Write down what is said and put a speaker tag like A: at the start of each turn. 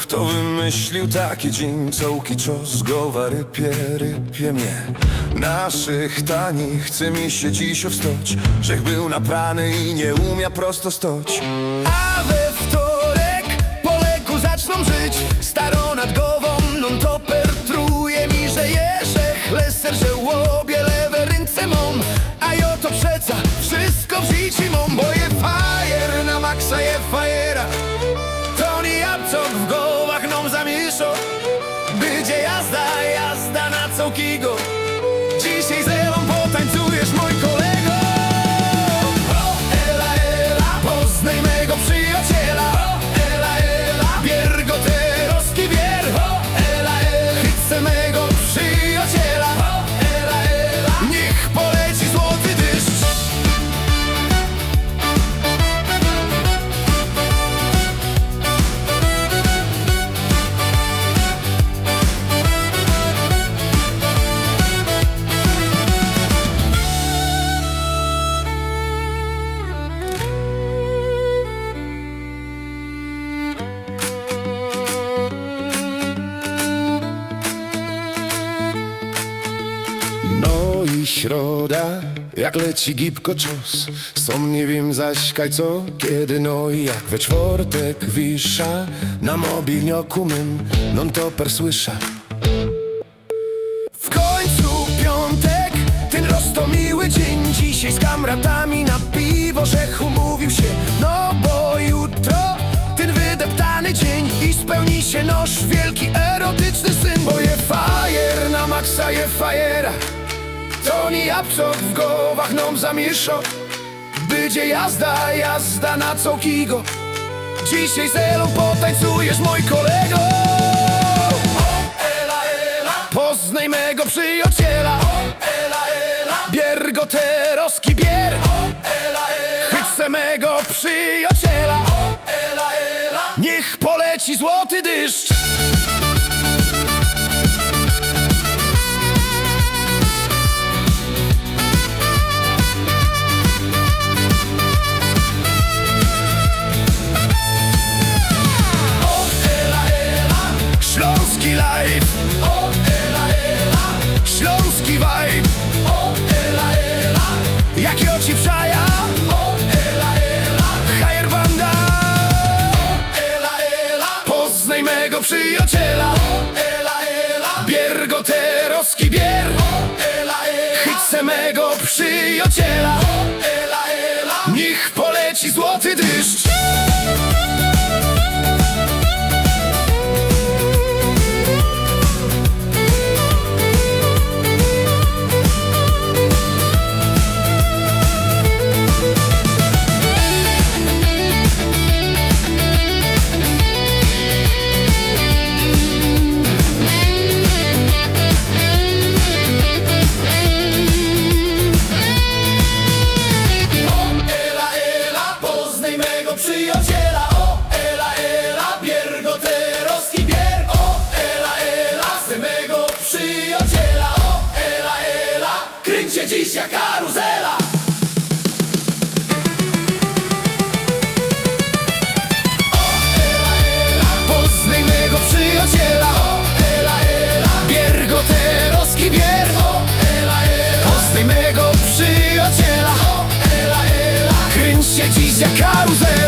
A: Kto wymyślił taki dzień, cołki czosgowa rypie mnie. Naszych tani chce mi się dziś wstać, żech był naprany i nie umia prosto stać. A we wtorek po leku zaczną żyć, staro nad głową non-topper truje mi, że jeżech leser, że łobie lewe ręce mom. A ja to przeca wszystko w życiu mom, bo je fajer na maksa je fajera. To nie jabłczok w głowach nam zamieszał, będzie jazda na cołkigo. Dzisiaj ze mną potańcujesz, mój kolego. O, ela, ela, poznaj mego przyjaciela. O, ela, ela, bier go teroski bier. O, ela, ela, chcę mego przyjaciela. O, ela, ela, niech poleci złoty deszcz. No i środa, jak leci gibko czos. Som nie wiem zaś kaj co, kiedy no i jak. We czwartek wisza na mobilnioku mym non-topper słysza. W końcu piątek, ten roztomiły dzień. Dzisiaj z kamratami na piwo żech umówił się. No bo jutro ten wydeptany dzień i spełni się nasz wielki erotyczny syn. Bo je fajer na maksa je fajera. To nie jabłczok w głowach nam zamieszał, będzie jazda na cołkigo. Dzisiaj ze mną potańcujesz, mój kolego. O, ela, ela, poznaj mego przyjaciela. O, ela, ela, bier go teroski bier. O, ela, ela, chcę mego przyjaciela. O, ela, ela, niech poleci złoty deszcz. Śląski live, o ela ela, śląski vibe, o ela ela, jak oci przaja, o ela ela, hajer banda, o ela ela, poznaj mego przyjaciela, o ela ela, bier go teroski bier, o ela ela, chcę mego przyjaciela, o ela ela, niech poleci złoty deszcz. Przyjaciela, o ela ela, bier go teroski bier. O ela ela, chcę mego przyjaciela. O ela ela, kręć się dziś jak karuzela. O ela ela, poznaj mego przyjaciela. O ela ela, bier go teroski bier. O ela ela, poznaj mego przyjaciela. O ela ela, kręć się dziś jak karuzela.